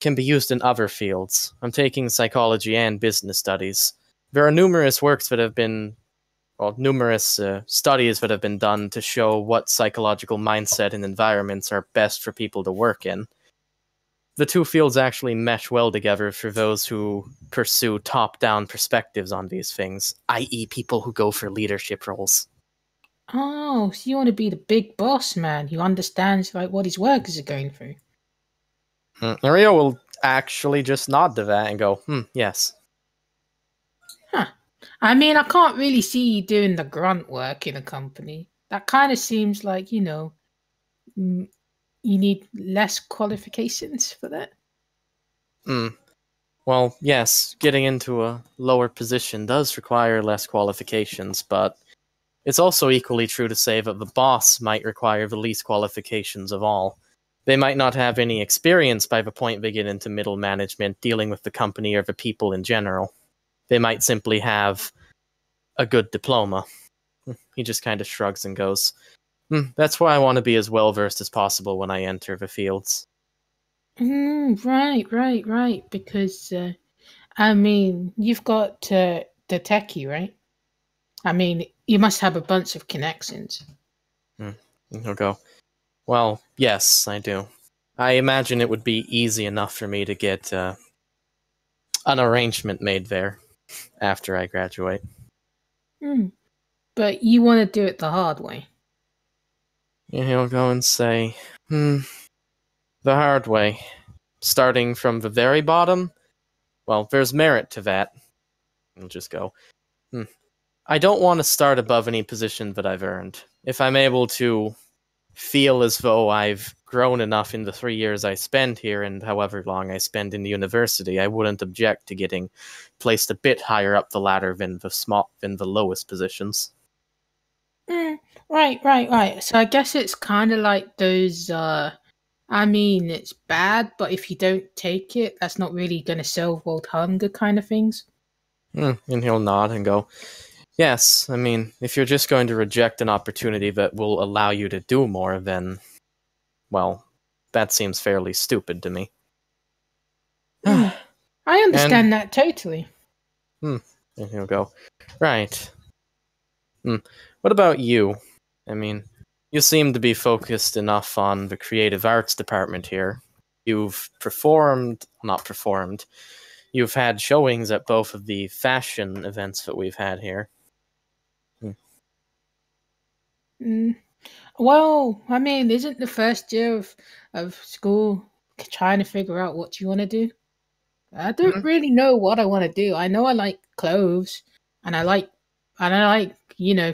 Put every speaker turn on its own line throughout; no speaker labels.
can be used in other fields. I'm taking psychology and business studies. There are numerous works that have been, well, numerous studies that have been done to show what psychological mindset and environments are best for people to work in. The two fields actually mesh well together for those who pursue top-down perspectives on these things, i.e. people who go for leadership roles.
Oh, so you want to be the big boss man who understands like what his workers are going through.
Mario will actually just nod to that and go, yes.
Huh. I mean, I can't really see you doing the grunt work in a company. That kind of seems like, you need less qualifications for that.
Well, yes, getting into a lower position does require less qualifications, but it's also equally true to say that the boss might require the least qualifications of all. They might not have any experience by the point they get into middle management dealing with the company or the people in general. They might simply have a good diploma. He just kind of shrugs and goes, that's why I want to be as well-versed as possible when I enter the fields.
Right. Because, I mean, you've got the techie, right? I mean, you must have a bunch of connections.
He'll go, well, yes, I do. I imagine it would be easy enough for me to get an arrangement made there after I graduate.
But you want to do it the hard way.
And he'll go and say, the hard way. Starting from the very bottom? Well, there's merit to that. He'll just go, I don't want to start above any position that I've earned. If I'm able to feel as though I've grown enough in the 3 years I spend here and however long I spend in the university, I wouldn't object to getting placed a bit higher up the ladder than the lowest positions.
Right. So I guess it's kind of like those, I mean, it's bad, but if you don't take it, that's not really going to solve world hunger kind of things.
And he'll nod and go, yes, I mean, if you're just going to reject an opportunity that will allow you to do more, then, well, that seems fairly stupid to me.
I understand that totally.
And he'll go, right. What about you? I mean, you seem to be focused enough on the creative arts department here. You've you've had showings at both of the fashion events that we've had here.
Well, I mean, isn't the first year of school trying to figure out what you want to do? I don't really know what I want to do. I know I like clothes, and I like,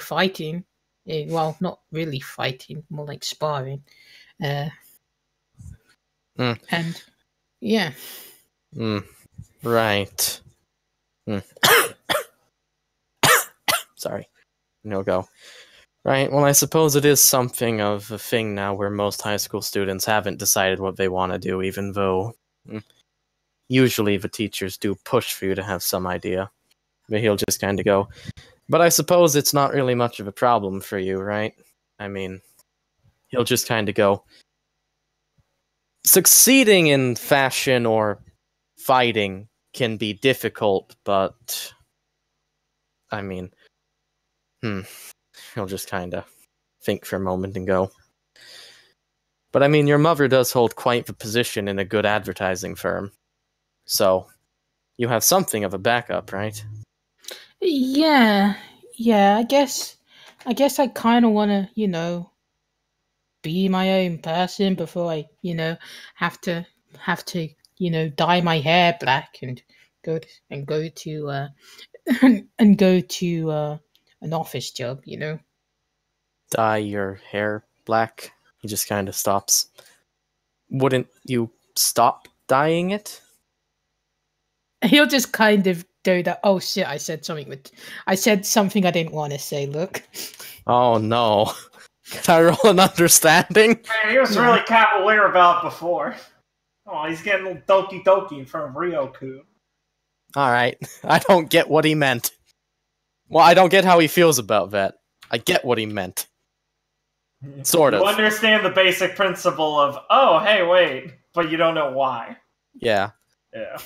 fighting. Well, not really fighting, more like sparring. And yeah.
Right. Sorry. No go. Right, well, I suppose it is something of a thing now where most high school students haven't decided what they want to do, even though usually the teachers do push for you to have some idea. But he'll just kind of go, but I suppose it's not really much of a problem for you, right? I mean, he'll just kind of go, succeeding in fashion or fighting can be difficult, but I mean, he'll just kind of think for a moment and go, but I mean, your mother does hold quite the position in a good advertising firm. So, you have something of a backup, right?
Yeah, I guess I kind of want to, be my own person before I, have to, dye my hair black and go to an office job,
Dye your hair black? He just kind of stops. Wouldn't you stop dyeing it?
He'll just kind of do that. Oh shit! I said something I didn't want to say. Look.
Oh no! Can I roll an understanding?
Man, he was really cavalier about it before. Oh, he's getting a little doki in front of Ryoku.
Alright, I don't get what he meant. Well, I don't get how he feels about that. I get what he meant. Sort of.
You understand the basic principle of, oh, hey, wait, but you don't know why.
Yeah.
Yeah.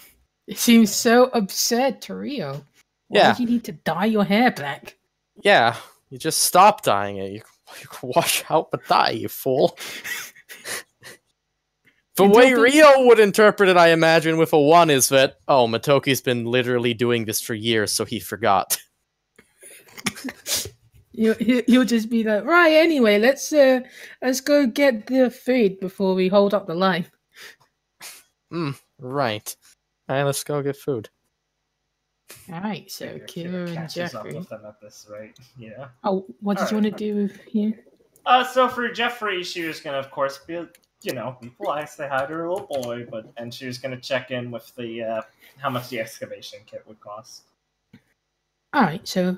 It seems so absurd to Rio. Why
Yeah.
do you need to dye your hair black?
Yeah. You just stop dyeing it. You can wash out but dye, you fool. The way Rio would interpret it, I imagine, with a 1 is that, oh, Matoki's been literally doing this for years, so he forgot.
He'll just be like, right, anyway, let's go get the food before we hold up the line.
Right. Alright, let's go get food.
Alright, so Kira and
catches up
Jeffrey.
with them at this rate. Yeah.
Oh, what did you want to do with you?
So for Jeffrey, she was gonna, of course, be polite, say hi to her little boy, and she was gonna check in with the how much the excavation kit would cost.
Alright, so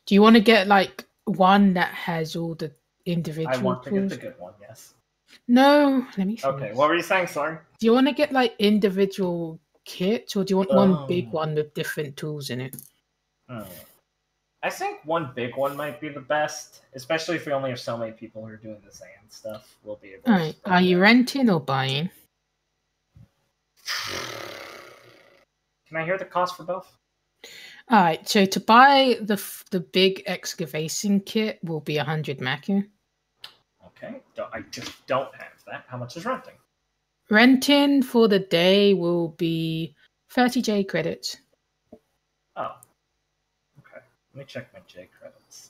do you want to get like one that has all the individual
I want to get
tools?
the good one, yes.
No, let me finish.
Okay, what were you saying, sorry?
Do you want to get like individual kits, or do you want one big one with different tools in it?
I think one big one might be the best, especially if we only have so many people who are doing the sand stuff. We'll be able.
Alright, are you renting or buying?
Can I hear the cost for both?
Alright, so to buy the big excavation kit will be 100 Maku.
Okay, I just don't have that. How much is renting?
Renting for the day will be 30 J credits.
Oh. Okay. Let me check my J credits.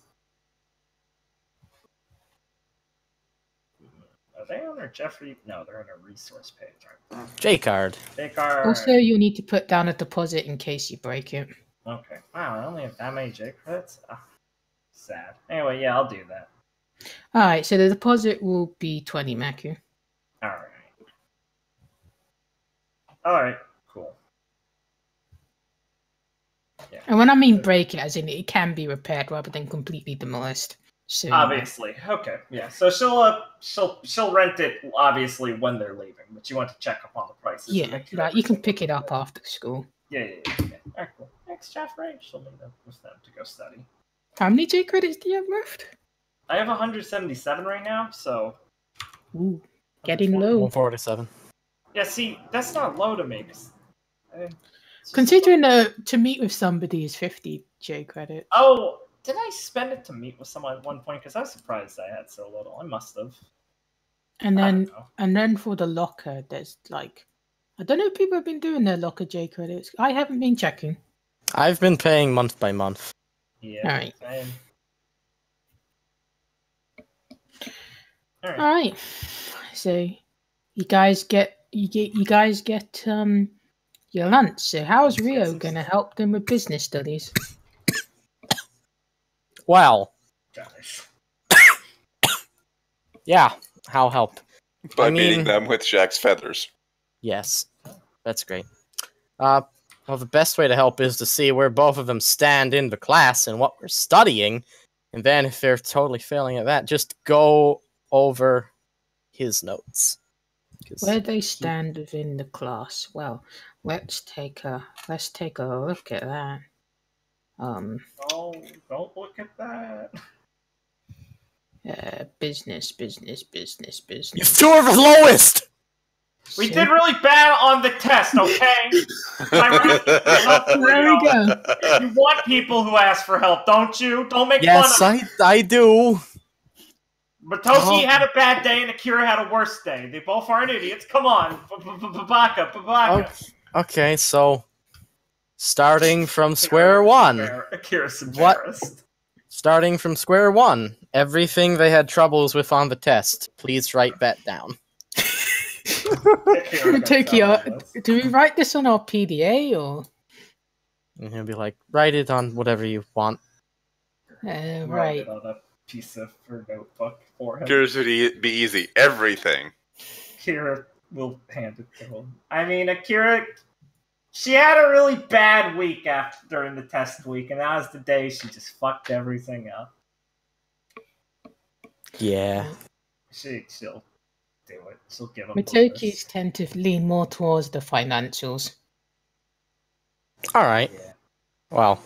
Are they on our Jeffrey? No, they're on our resource page, aren't they?
J card.
J card.
Also, you'll need to put down a deposit in case you break it.
Okay. Wow, I only have that many J credits? Sad. Anyway, yeah, I'll do that.
Alright, so the deposit will be 20 Maku.
Alright, cool.
Yeah. And when I mean break it, as in it can be repaired rather than completely demolished. So,
obviously. Okay, yeah. So she'll rent it, obviously, when they're leaving, but you want to check up on the prices.
Yeah, like you can pick it up after school.
Yeah. Okay. Alright, cool. Next Jeffrey, she'll meet up with them to go study.
How many J credits do you have left?
I have 177 right now, so...
Ooh, getting low.
147.
Yeah, see, that's not low to me.
Considering to meet with somebody is 50 J credits.
Oh, did I spend it to meet with someone at one point? Because I was surprised I had so little. I must have.
And then for the locker, there's like... I don't know if people have been doing their locker J credits. I haven't been checking.
I've been paying month by month.
Yeah.
Alright.
Alright.
Alright. So you guys get your lunch. So how's Rio gonna help them with business studies?
Well,
Guys.
yeah, how help?
By beating them with Jack's feathers.
Yes, that's great. Well, the best way to help is to see where both of them stand in the class and what we're studying, and then if they're totally failing at that, just go over his notes.
Where they stand within the class. Well, let's take a look at that.
Oh, don't look at that.
Business.
You two are the lowest!
We did really bad on the test, okay?
There we go.
You want people who ask for help, don't you? Don't make
Yes,
fun of
I do.
Matoki had a bad day and Akira had a worse day. They both aren't idiots. Come on. Babaka.
Okay, so starting from square one.
Akira's embarrassed.
Starting from square one. Everything they had troubles with on the test. Please write that down.
Matoki, do we write this on our PDA or?
And he'll be like, write it on whatever you want.
Right.
Write it on a piece of her notebook for him.
Yours would be easy. Everything.
Akira will hand it to him. I mean, Akira, she had a really bad week during the test week, and that was the day she just fucked everything up.
Yeah.
She'll do it. She'll give him
Matoki's tend to lean more towards the financials.
Alright.
Yeah.
Well,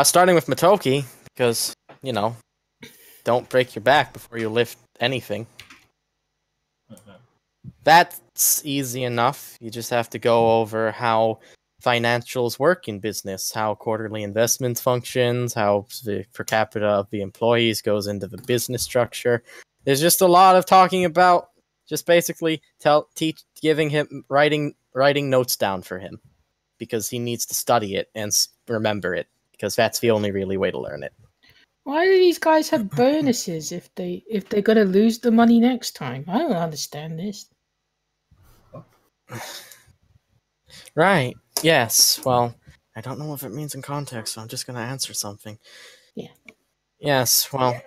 starting with Matoki, because, don't break your back before you lift anything.
Mm-hmm.
That It's easy enough. You just have to go over how financials work in business, how quarterly investments functions, how the per capita of the employees goes into the business structure. There's just a lot of talking about just basically giving him writing notes down for him because he needs to study it and remember it because that's the only really way to learn it.
Why do these guys have bonuses if they're gonna lose the money next time? I don't understand this.
Right. Yes. Well, I don't know what it means in context, so I'm just going to answer something.
Yeah.
Yes. Well,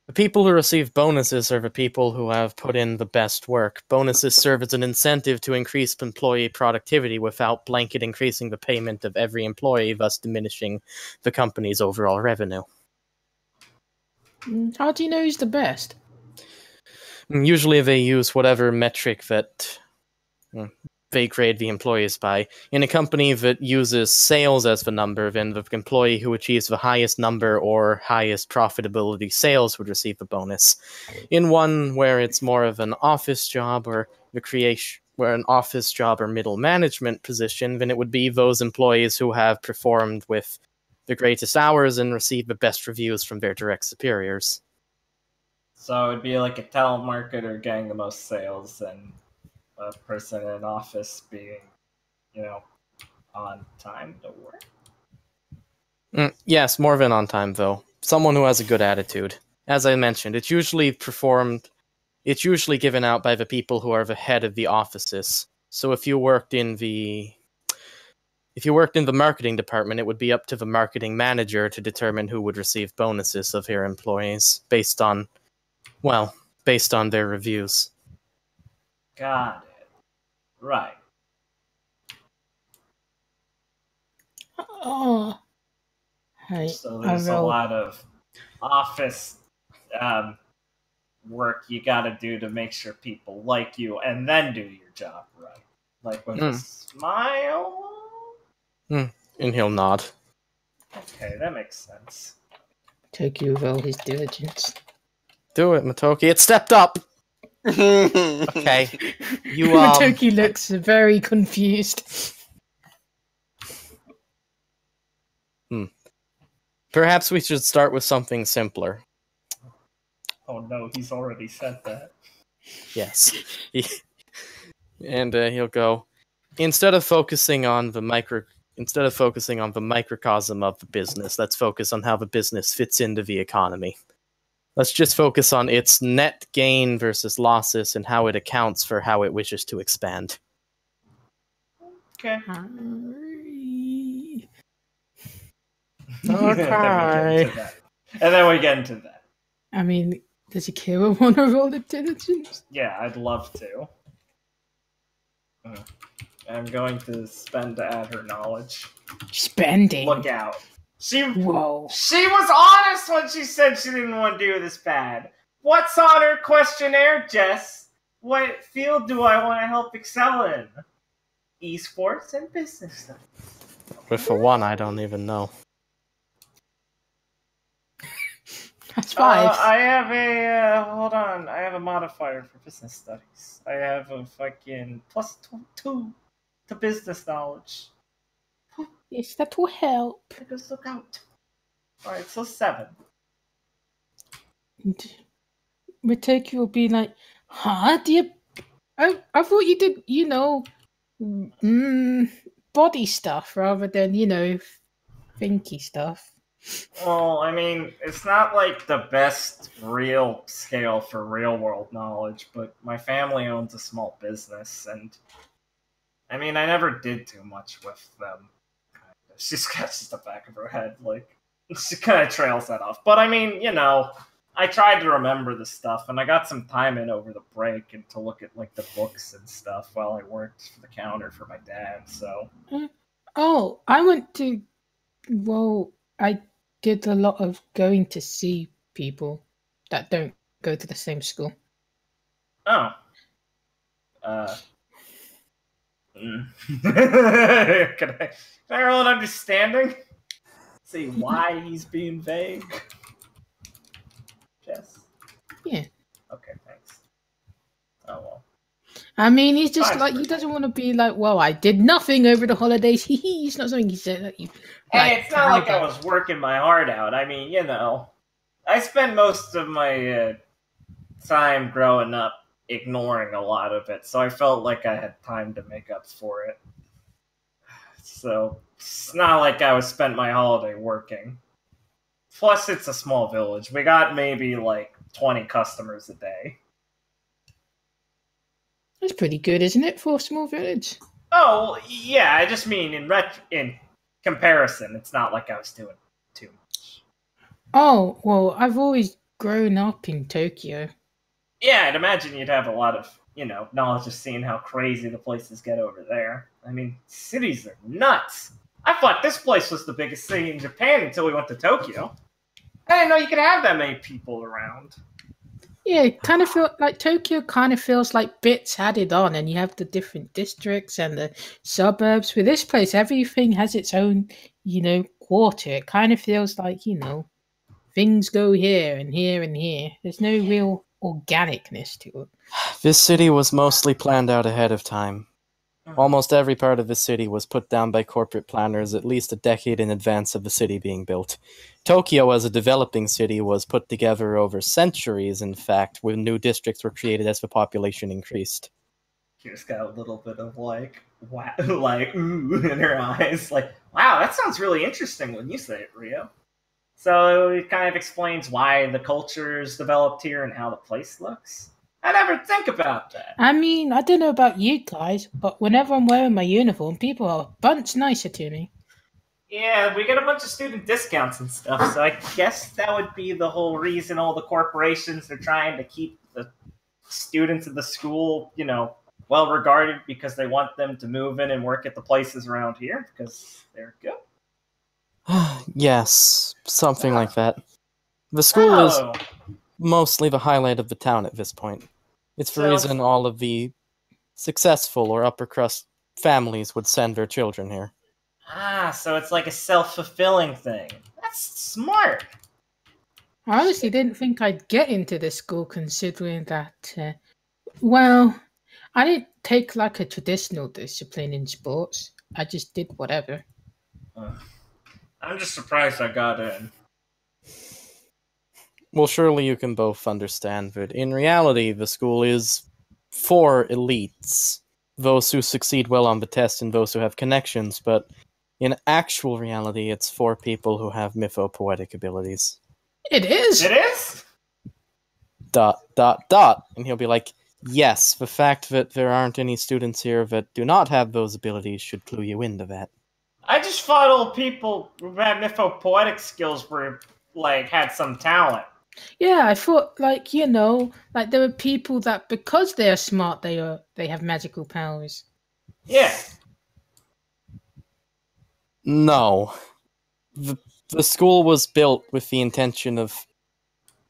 the people who receive bonuses are the people who have put in the best work. Bonuses serve as an incentive to increase employee productivity without blanket increasing the payment of every employee, thus diminishing the company's overall revenue.
How do you know who's the best?
Usually they use whatever metric that they grade the employees by. In a company that uses sales as the number, then the employee who achieves the highest number or highest profitability sales would receive the bonus. In one where it's more of an office job or an office job or middle management position, then it would be those employees who have performed with the greatest hours and receive the best reviews from their direct superiors.
So it'd be like a telemarketer getting the most sales and a person in an office being, on time to work.
Yes, more of an on time though. Someone who has a good attitude. As I mentioned, it's usually given out by the people who are the head of the offices. So if you worked in the marketing department, it would be up to the marketing manager to determine who would receive bonuses of their employees based on their reviews.
Got it. Right.
Oh.
So there's a lot of office work you gotta do to make sure people like you and then do your job right. Like with a smile?
And he'll nod.
Okay, that makes sense.
Tokyo with all his diligence.
Do it, Matoki. It stepped up! Okay.
Matoki looks very confused.
Perhaps we should start with something simpler.
Oh no, he's already said that.
Yes. And he'll go, instead of focusing on the microcosm of the business, let's focus on how the business fits into the economy. Let's just focus on its net gain versus losses and how it accounts for how it wishes to expand.
Okay.
Okay.
And then we get into that.
I mean, does Akira want to roll intelligence?
Yeah, I'd love to. I'm going to spend to add her knowledge.
Spending.
Look out. She
was
honest when she said she didn't want to do this bad. What's on her questionnaire, Jess? What field do I want to help excel in? Esports and business studies.
But for one, I don't even know.
That's 5.
I have a hold on. I have a modifier for business studies. I have a fucking +2 to business knowledge.
Yes, that will help.
Just look out. Alright, so 7.
Mateki will be like, huh? I thought you did, body stuff rather than, thinky stuff.
Well, I mean, it's not like the best real scale for real world knowledge, but my family owns a small business, and I mean, I never did too much with them. She scratches the back of her head, like, she kind of trails that off. But I mean, I tried to remember the stuff, and I got some time in over the break and to look at, like, the books and stuff while I worked for the counter for my dad, so.
Oh, I went to, I did a lot of going to see people that don't go to the same school.
Oh. Can I roll an understanding? See why he's being vague? Yes.
Yeah.
Okay, thanks. Oh well.
I mean, he's just
Fine.
like, he doesn't want to be like, well, I did nothing over the holidays. It's not something he said that you.
Hey,
Like,
it's not like I
proud of.
was working my heart out. I mean, I spent most of my time growing up ignoring a lot of it, so I felt like I had time to make up for it. So it's not like I was spent my holiday working. Plus, it's a small village. We got maybe like 20 customers a day.
That's pretty good, isn't it, for a small village?
Oh, well, yeah, I just mean in comparison, it's not like I was doing too much.
Oh, well, I've always grown up in Tokyo.
Yeah, I'd imagine you'd have a lot of, knowledge of seeing how crazy the places get over there. I mean, cities are nuts. I thought this place was the biggest city in Japan until we went to Tokyo. I didn't know you could have that many people around.
Yeah, it kind of feel like Tokyo kind of feels like bits added on, and you have the different districts and the suburbs. With this place, everything has its own, quarter. It kind of feels like, things go here and here and here. There's no real organicness to it.
This city was mostly planned out ahead of time. Almost every part of the city was put down by corporate planners at least a decade in advance of the city being built. Tokyo, as a developing city, was put together over centuries, in fact, when new districts were created as the population increased.
She's got a little bit of like, wow, like, ooh, in her eyes. Like, wow, that sounds really interesting when you say it, Rio. So it kind of explains why the culture's developed here and how the place looks. I never think about that.
I mean, I don't know about you guys, but whenever I'm wearing my uniform, people are a bunch nicer to me.
Yeah, we get a bunch of student discounts and stuff, so I guess that would be the whole reason all the corporations are trying to keep the students of the school, well regarded because they want them to move in and work at the places around here because they're good.
Yes, something like that. The school is
Oh,
mostly the highlight of the town at this point. It's the
So-
reason all of the successful or upper crust families would send their children here.
so it's like a self-fulfilling thing. That's smart.
I honestly didn't think I'd get into this school considering that, well, I didn't take like a traditional discipline in sports. I just did whatever.
I'm just surprised I got in.
Well, surely you can both understand that in reality, the school is for elites, those who succeed well on the test and those who have connections, but in actual reality, it's for people who have mythopoetic abilities.
It is!
It is? ...
And he'll be like, yes, the fact that there aren't any students here that do not have those abilities should clue you into that.
I just thought all people who had mythopoetic skills were, had some talent.
Yeah, I thought, like there were people that because they are smart, they have magical powers.
Yeah.
No. The school was built with the intention of...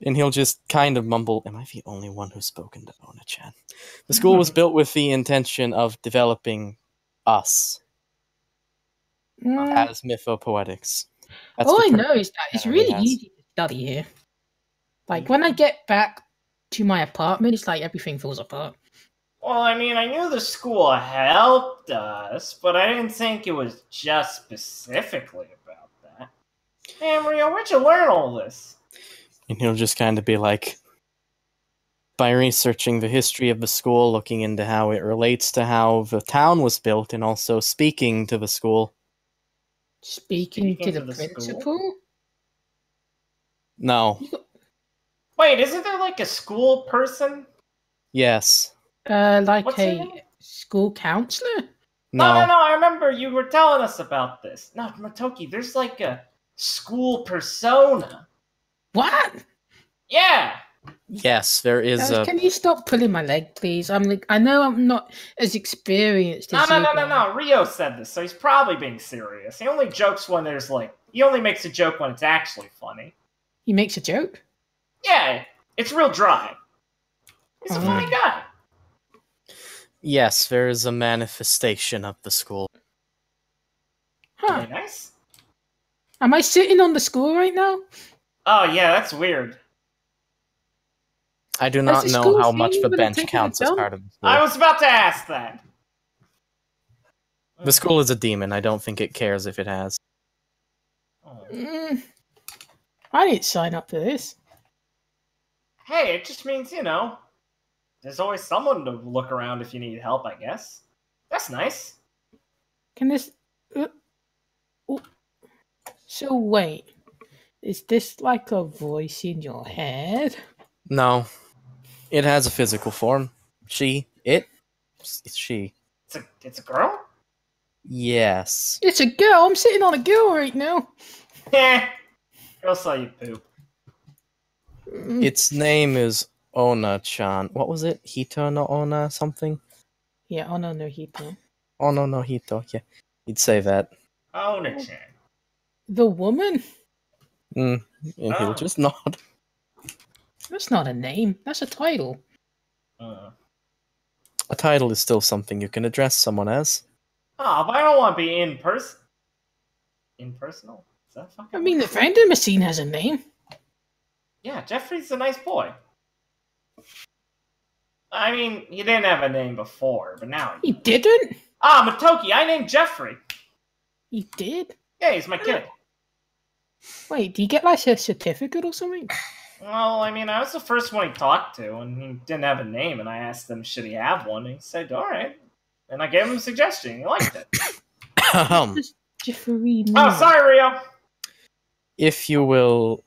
And he'll just kind of mumble, am I the only one who's spoken to Ona-chan? The school was built with the intention of developing us as mythopoetics. That's
All
the
I
purpose
know is that it's
Academy
really
has.
easy to study here. Like, when I get back to my apartment, it's like everything falls apart.
Well, I mean, I knew the school helped us, but I didn't think it was just specifically about that. Hey, Mario, where'd you learn all this?
And he'll just kind of be like, by researching the history of the school, looking into how it relates to how the town was built, and also speaking to the school.
Speaking to the
school?
principal?
No.
Wait, isn't there like a school person?
Yes.
Like
What's her
a
name?
school counselor?
No, I remember you were telling us about this. No, Matoki, there's like a school persona.
What?
Yeah.
Yes, there is
Guys,
a...
can you stop pulling my leg, please? I know I'm not as experienced as you.
No. Rio said this, so he's probably being serious. He only jokes when there's he only makes a joke when it's actually funny.
He makes a joke?
Yeah, it's real dry. He's a funny guy.
Yes, there is a manifestation of the school.
Huh.
Very nice.
Am I sitting on the school right now?
Oh, yeah, that's weird.
I do
Has
not
the
know
school
how
seen
much
you
the
when they're
bench
taking a
counts as
dump?
part of the
I
school.
was about to ask that.
The school is a demon. I don't think it cares if it has.
Oh.
I didn't sign up for this.
Hey, it just means, there's always someone to look around if you need help, I guess. That's nice.
Can this... oh. So wait, is this like a voice in your head?
No. It has a physical form. It's she.
It's a girl?
Yes.
It's a girl. I'm sitting on a girl right now.
Heh. Girl saw you poop.
Its name is Ona-chan. What was it? Hito no Ona something?
Yeah, Ono no Hito.
Ono no Hito, yeah. You'd say that.
Ona-chan.
The woman?
And he'll just nod.
That's not a name. That's a title.
A title is still something you can address someone as.
Oh, but I don't want to be impersonal? Is that fucking
I mean, the vending machine has a name.
Yeah, Jeffrey's a nice boy. I mean, he didn't have a name before, but now
He didn't?
Matoki, I named Jeffrey.
He did?
Yeah, he's my kid.
Wait, do you get like a certificate or something?
Well, I mean, I was the first one he talked to, and he didn't have a name, and I asked him, should he have one? And he said, alright. And I gave him a suggestion, he liked it.
Just Jeffrey.
Oh, sorry, Rio!
If you will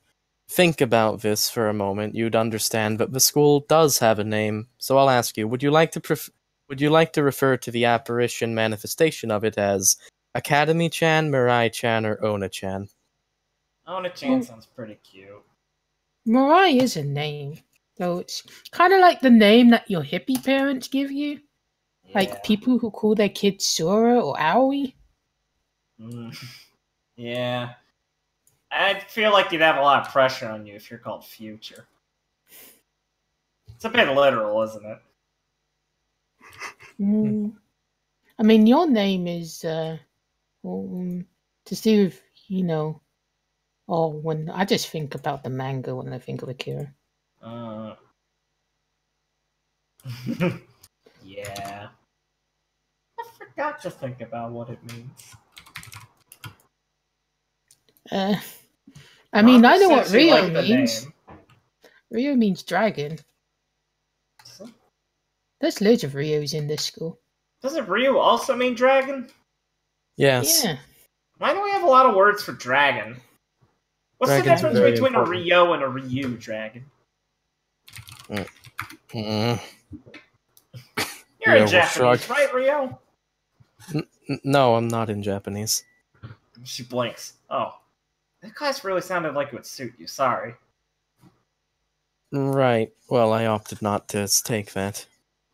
think about this for a moment, you'd understand that the school does have a name. So I'll ask you, would you like to refer to the apparition manifestation of it as Academy-chan, Mirai-chan, or Ona-chan?
Ona-chan sounds pretty cute.
Mirai is a name, though it's kind of like the name that your hippie parents give you.
Yeah.
Like people who call their kids Sora or Aoi.
Yeah. I feel like you'd have a lot of pressure on you if you're called Future. It's a bit literal, isn't it?
I mean, your name is to see if when I just think about the manga when I think of Akira.
Yeah. I forgot to think about what it means.
I mean, I know what
Since you
Rio
like the
means.
name.
Rio means dragon. There's loads of Rios in this school.
Doesn't Ryu also mean dragon?
Yes.
Yeah.
Why do we have a lot of words for dragon? What's
Dragons
the
are
difference
very
between
important.
a Ryo and a Ryu dragon? You're
Rio
in
will
Japanese,
shrug.
right, Rio?
No, I'm not in Japanese.
She blinks. Oh. That class really sounded like it would suit you, sorry.
Right. Well, I opted not to take that.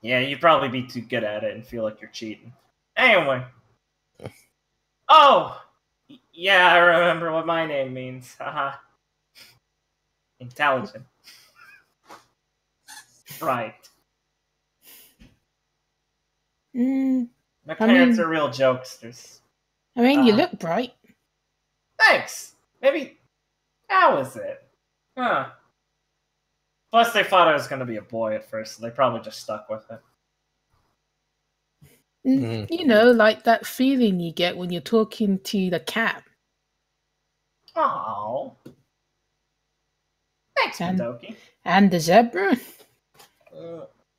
Yeah, you'd probably be too good at it and feel like you're cheating. Anyway. Oh! Yeah, I remember what my name means. Haha. Intelligent. Right. My parents are real jokesters.
I mean, you look bright.
Thanks! Maybe that was it. Huh. Plus, they thought I was going to be a boy at first, so they probably just stuck with it.
You know, like that feeling you get when you're talking to the cat.
Oh. Thanks, Madoki.
And the zebra.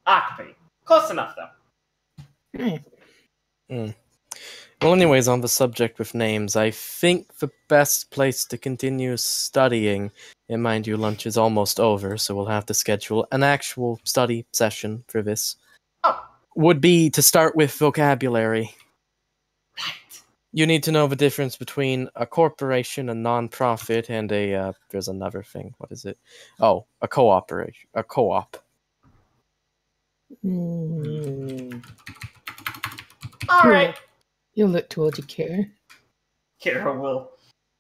Akapi. Close enough, though.
Well, anyways, on the subject with names, I think the best place to continue studying, and mind you, lunch is almost over, so we'll have to schedule an actual study session for this, would be to start with vocabulary.
Right.
You need to know the difference between a corporation, a non-profit, and there's another thing. What is it? Oh, a cooperation. A co-op.
Alright.
You'll look towards Akira.
Kira will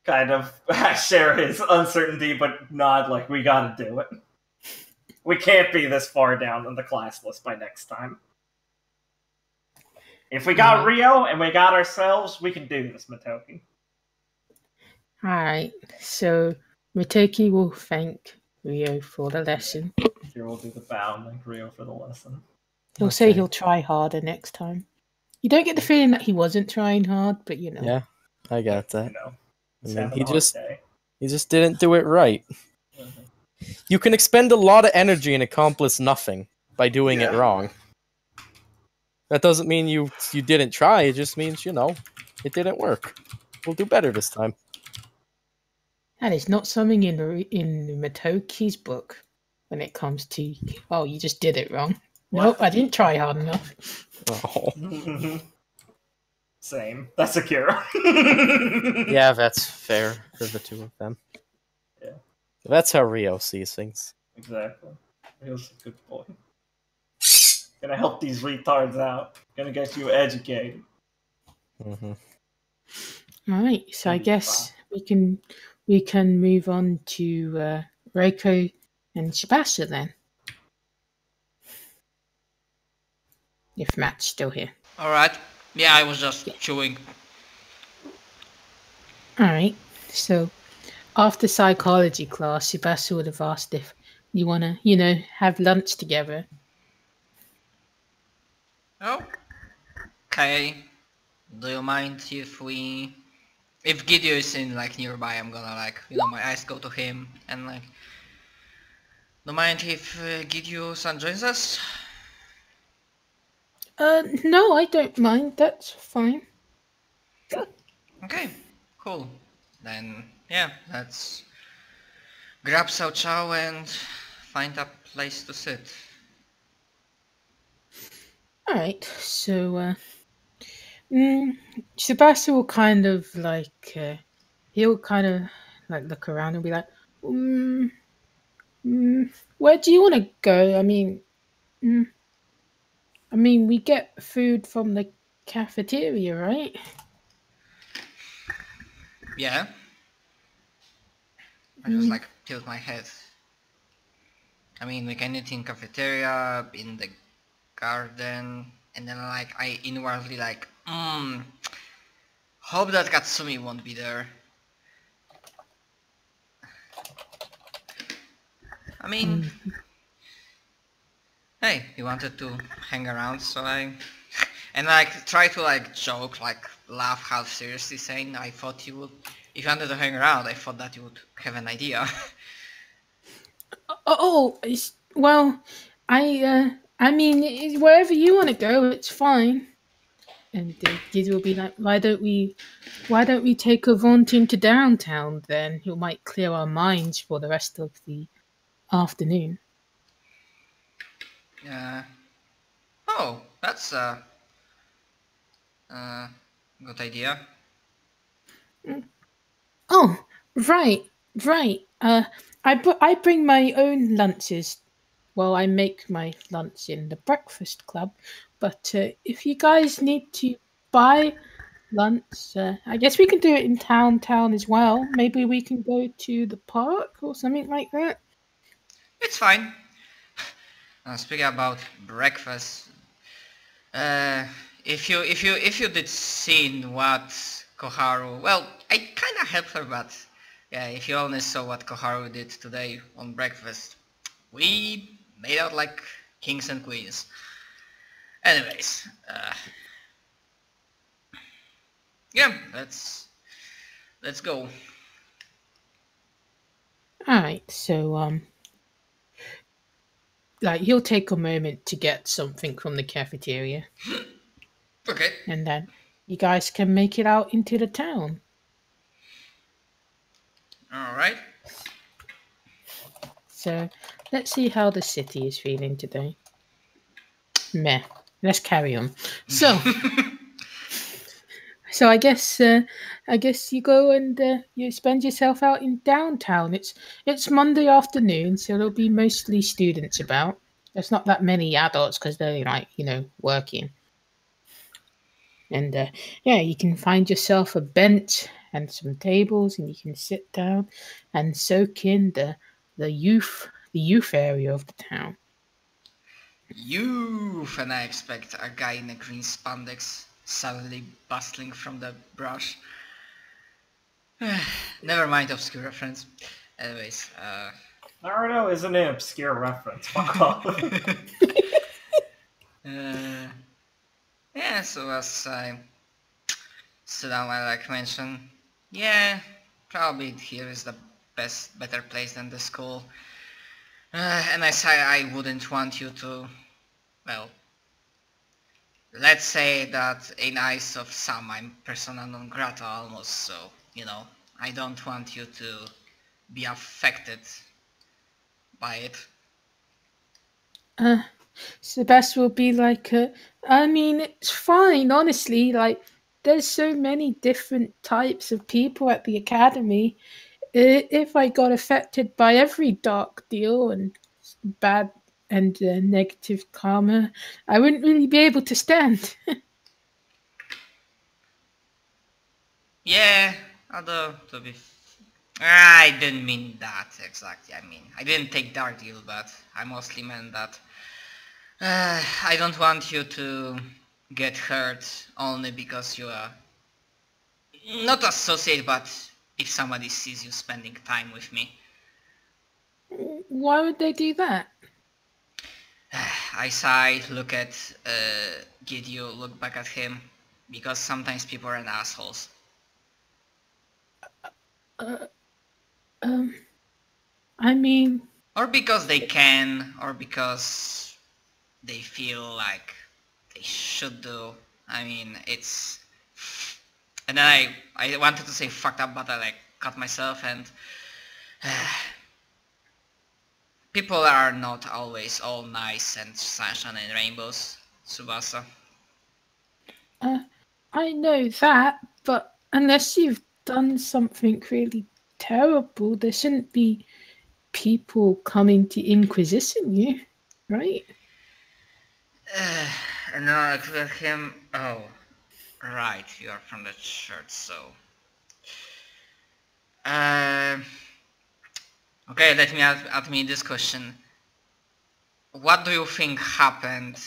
kind of share his uncertainty, but nod like we gotta do it. We can't be this far down on the class list by next time. If we got Rio and we got ourselves, we can do this, Matoki.
Alright, so Matoki will thank Rio for the lesson.
Kira will do the bow and thank Rio for the lesson.
He'll say he'll try harder next time. You don't get the feeling that he wasn't trying hard, but you know.
Yeah, I got that.
You know,
I
he's
mean,
having a hard day.
he just didn't do it right.
Mhm.
You can expend a lot of energy and accomplish nothing by doing it wrong. That doesn't mean you didn't try. It just means, you know, it didn't work. We'll do better this time.
That is not something in Matoki's book when it comes to, oh, you just did it wrong.
What?
Nope, I didn't try hard enough.
Oh.
Same. That's Akira.
Yeah, that's fair for the two of them.
Yeah.
That's how Rio sees things.
Exactly. Rio's a good boy. Gonna help these retards out. Gonna get you educated.
Mm-hmm.
All right, so I guess we can move on to Reiko and Shibasa then. If Matt's still here.
Alright. Yeah, I was just chewing.
Alright, so after psychology class, Shibasa would have asked if you want to, you know, have lunch together.
Oh. Okay. Do you mind if Gideon is in like nearby, I'm gonna like, you know, my eyes go to him and like, do you mind if Gideon-san joins us?
No, I don't mind. That's fine.
Okay, cool. Then, yeah, let's grab Sao Chao and find a place to sit.
Alright, so, Shibasa will kind of like, he'll kind of like look around and be like, where do you want to go? I mean, we get food from the cafeteria, right?
Yeah. I just like tilt my head. I mean, we can eat in cafeteria, in the garden, and then like I inwardly like, hope that Katsumi won't be there. I mean, hey, he wanted to hang around, so and like try to like joke, like laugh half seriously, saying, I thought you would, if you wanted to hang around, I thought that you would have an idea.
Well, I mean, wherever you want to go, it's fine. And Giz will be like, why don't we take a Von team to downtown then? It might clear our minds for the rest of the afternoon.
Oh, that's a good idea.
Oh, right. I bring my own lunches. Well, I make my lunch in the breakfast club, but if you guys need to buy lunch, I guess we can do it in town as well. Maybe we can go to the park or something like that.
It's fine. Speaking about breakfast, if you did see what Koharu, well, I kind of helped her, but yeah, if you only saw what Koharu did today on breakfast, we made out like kings and queens. Anyways, yeah, let's go.
Alright, so like he'll take a moment to get something from the cafeteria.
Okay.
And then you guys can make it out into the town.
Alright.
So let's see how the city is feeling today. Meh. Let's carry on. So I guess you go and you spend yourself out in downtown. It's Monday afternoon, so there'll be mostly students about. There's not that many adults because they're like working. And yeah, you can find yourself a bench and some tables, and you can sit down and soak in the youth area of the town.
Youth, and I expect a guy in a green spandex suddenly bustling from the brush. Never mind obscure reference. Anyways,
Naruto isn't an obscure reference. Fuck off.
Yeah, so as I sit down, I like mention, yeah, probably here is the better place than the school. And I say I wouldn't want you to, well, let's say that in eyes of some I'm persona non grata almost, so, I don't want you to be affected by it.
So the best will be like, I mean, it's fine, honestly. Like, there's so many different types of people at the academy. If I got affected by every dark deal and bad and negative karma, I wouldn't really be able to stand.
Yeah, although I didn't mean that exactly. I mean, I didn't take dark deal, but I mostly meant that I don't want you to get hurt only because you are not associated, but if somebody sees you spending time with me.
Why would they do that?
I sigh, look at Gideo, look back at him, because sometimes people are assholes.
I mean...
Or because they can, or because they feel like they should do. I mean, it's... And then I wanted to say fucked up, but I cut myself, and... people are not always all nice and sunshine and rainbows, Tsubasa.
I know that, but unless you've done something really terrible, there shouldn't be people coming to inquisition you, right?
And then I look at him. Oh, right, you are from the church, so... okay, let me ask me this question. What do you think happened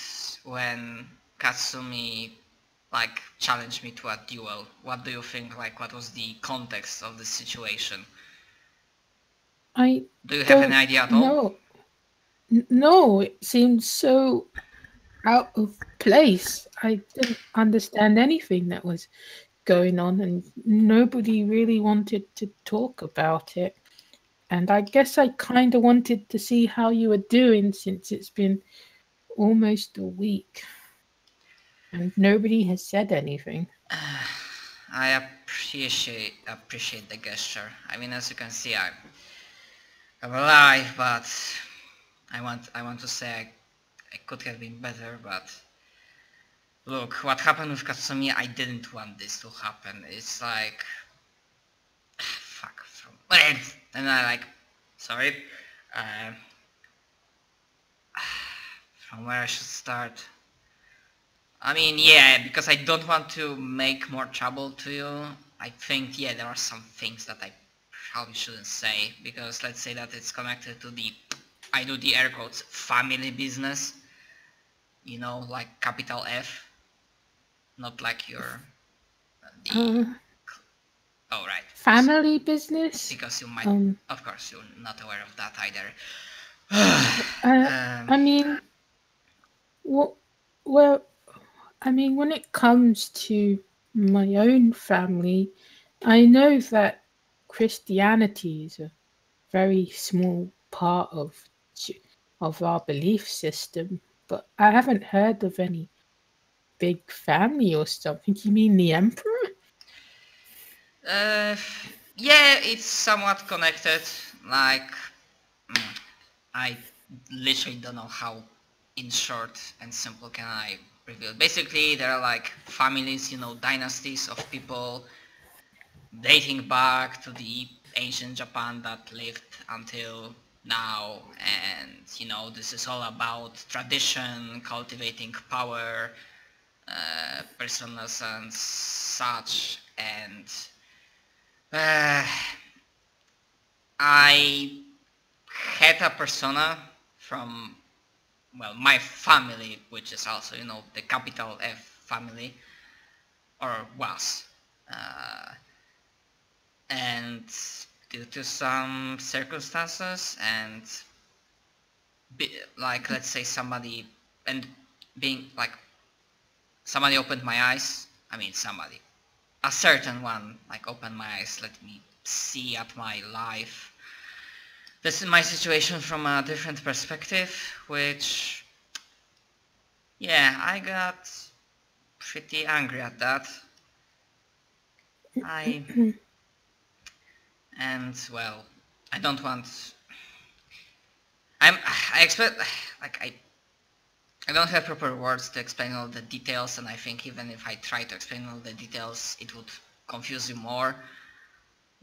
when Katsumi challenged me to a duel? What do you think, what was the context of the situation? Do you have any idea at all?
No, it seems so out of place. I didn't understand anything that was going on, and nobody really wanted to talk about it. And I guess I kind of wanted to see how you were doing since it's been almost a week. And nobody has said anything.
I appreciate the gesture. I mean, as you can see, I'm alive, but I want to say I could have been better, but look, what happened with Katsumi, I didn't want this to happen. It's like... fuck. And I sorry. From where I should start? I mean, yeah, because I don't want to make more trouble to you. I think, yeah, there are some things that I probably shouldn't say, because let's say that it's connected to the, I do the air quotes, family business. You know, like capital F. Not like your... oh, right.
Family business?
Because you might... of course, you're not aware of that either.
I mean... Well, I mean, when it comes to my own family, I know that Christianity is a very small part of our belief system, but I haven't heard of any big family or something. You mean the emperor?
Yeah, it's somewhat connected. I literally don't know how, in short and simple, can I reveal. Basically, there are families, dynasties of people dating back to the ancient Japan that lived until now, and this is all about tradition, cultivating power, personas and such, and I had a persona from, well, my family, which is also, the capital F family, or was. And due to some circumstances and like let's say somebody and being like somebody opened my eyes. I mean somebody, a certain one like opened my eyes, let me see at my life. This is my situation from a different perspective, which yeah, I got pretty angry at that. And well, I don't want. I expect like I don't have proper words to explain all the details, and I think even if I try to explain all the details, it would confuse you more.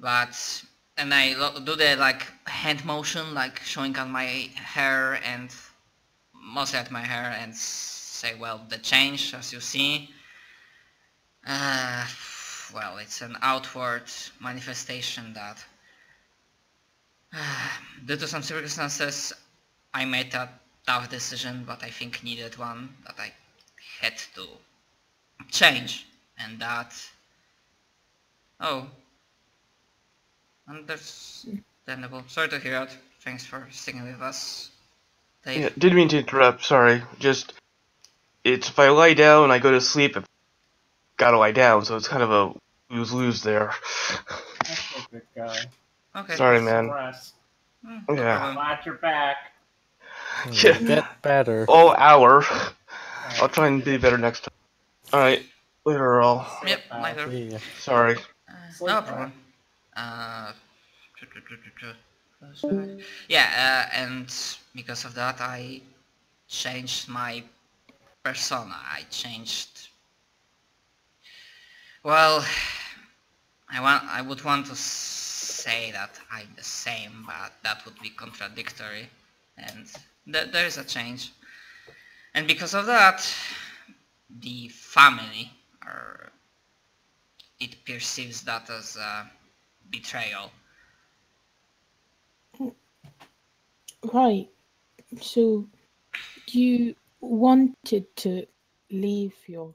But and I do the like hand motion, like showing on my hair and mostly at my hair, and say, well, the change as you see. Well, it's an outward manifestation that due to some circumstances I made a tough decision, but I think needed one that I had to change, and that understandable. Sorry to hear that. Thanks for sticking with us, Dave.
Yeah, didn't mean to interrupt, sorry. Just, it's if I lie down, I go to sleep, I've gotta lie down, so it's kind of a lose-lose there.
That's a good guy.
Okay.
Sorry,
Some
man.
rest.
No
Yeah.
problem.
Glad you're back.
Yeah.
Get better.
Oh, hour. I'll try and be better next time. Alright, later all.
Yep, later.
Yeah.
Sorry.
No problem. Yeah, and because of that I changed my persona. I changed. Well, I would want to say that I'm the same, but that would be contradictory, and there is a change. And because of that, the family, it perceives that as a betrayal.
Right. So you wanted to leave your